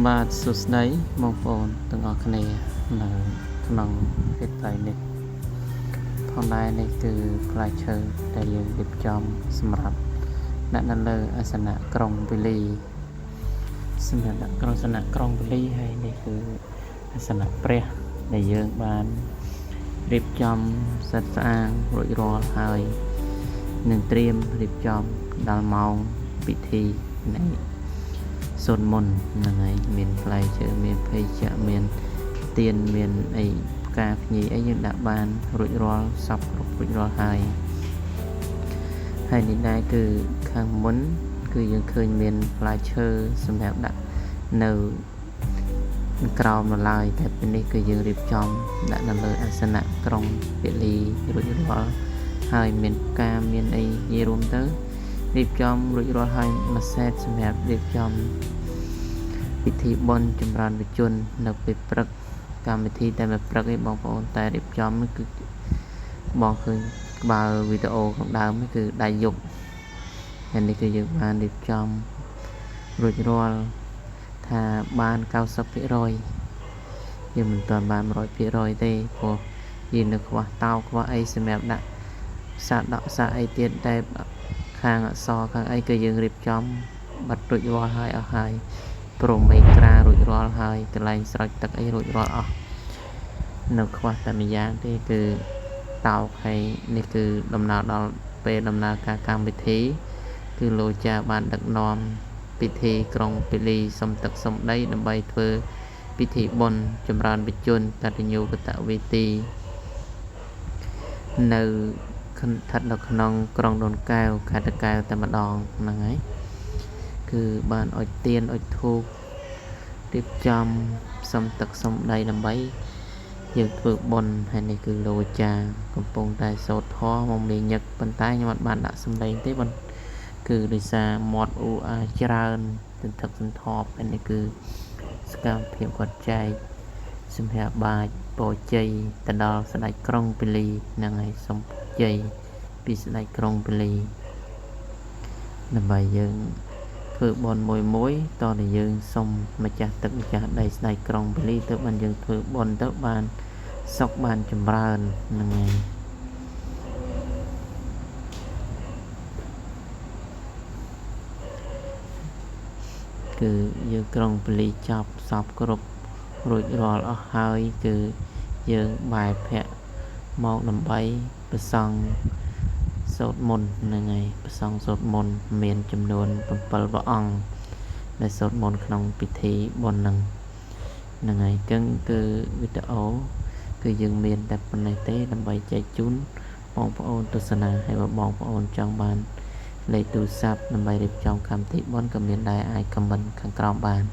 បាទសួស្តីបងប្អូនទាំងអស់គ្នានៅក្នុងវិទ្យានេះផងដែរនេះគឺផ្លែឈើដែលយើងរៀបចំសម្រាប់ដាក់នៅលើអាសនៈក្រុងវេលីសម្រាប់ដាក់ក្នុងអាសនៈក្រុងវេលីហើយនេះគឺអាសនៈព្រះដែលយើងបានរៀបចំសិតស្អាងរួចរាល់ហើយនឹងត្រៀមរៀបចំដល់ម៉ោងពិធីនៃសូនមុនហ្នឹងហើយមានផ្លែឈើមានភេសជ្ជៈមានទៀនមានអីផ្កាភ្ញីអីយើងដាក់បានរួចរាល់សពគ្រប់រួចរាល់ហើយនេះដែរគឺខាងមុនគឺយើងឃើញមានផ្លែឈើសម្រាប់ដាក់នៅក្រោមនៅឡើយតែពេលនេះគឺយើងរៀបចំដាក់នៅលើអាសនៈក្រុងពលីរួចរាល់ហើយមានផ្កាមានអីនិយាយរួមទៅរៀបចំរួចរាល់ហើយមួយសេតសម្រាប់រៀបចំពិធីបុណ្យចម្រើនវិជននៅពេលព្រឹកកម្មវិធីតែពេលព្រឹកឯងបងប្អូនតែរៀបចំនេះគឺបងឃើញក្បាលវីដេអូខាងដើមនេះគឺដៃយកហើយនេះគឺយើងបានរៀបចំរួចរាល់ថាបាន 90% យើងមិនទាន់បាន 100% ទេព្រោះយើងនៅខ្វះតោខ្វះអីសម្រាប់ដាក់សាកដកសាកអីទៀតតែខាងអក្សរខាងអីគឺយើងរៀបចំបាត់រួចរាល់ហើយអស់ហើយព្រមអេក្រារួចរាល់ហើយកន្លែងស្រោចទឹកអីរួចរាល់អស់នៅខ្វះតែម្យ៉ាងទេគឺតោហើយនេះគឺដំណើរដល់ពេលដំណើរការកម្មវិធីគឺលោកចាបានដឹកនាំពិធីក្រុងពលីសុំទឹកសុំដីដើម្បីធ្វើពិធីបុណ្យចម្រើនវិជនកតញ្ញូកតវេទីនៅស្ថិតនៅក្នុងក្រុងដូនកែវខេត្តតាកែវតែម្ដងហ្នឹងហើយគឺបានអុជទៀនអុជធូបរៀបចំសុំទឹកសុំដីដើម្បីយើងធ្វើបុណ្យហើយនេះគឺលោកអាចារ្យកំពុងតែសូត្រធម៌មកមានញឹកប៉ុន្តែខ្ញុំអត់បានដាក់សំឡេងទេគឺដោយសារមាត់អ៊ូអាច្រើនទន្ទឹកសន្ធាប់ហើយនេះគឺសកម្មភាពគាត់ចែកសម្រាប់បាចពរជ័យទៅដល់ស្ដេចក្រុងពលីហ្នឹងហើយសូមពរជ័យពីស្ដេចក្រុងពលីដើម្បីយើងធ្វើបុណ្យមួយតតែយើងសុំម្ចាស់ទឹកម្ចាស់ដីស្ដេចក្រុងពលីទៅបានយើងធ្វើបុណ្យទៅបានសុខបានចម្រើនហ្នឹងហើយគឺយើងក្រុងពលីចប់សពគ្រប់រួចរាល់អស់ហើយគឺយើងបែរភ័ក្រមកដើម្បីប្រសង់សូត្រមន្តហ្នឹងហើយប្រសង់សូត្រមន្តមានចំនួន7ព្រះអង្គដែលសូត្រមន្តក្នុងពិធីបុណ្យហ្នឹងហើយគឺវីដេអូគឺយើងមានតែប៉ុណ្ណេះទេដើម្បីចែកជូនបងប្អូនទស្សនាហើយបើបងប្អូនចង់បានលេខទូរស័ព្ទដើម្បីរៀបចំកម្មវិធីបុណ្យក៏មានដែរអាចខមមិនខាងក្រោមបាន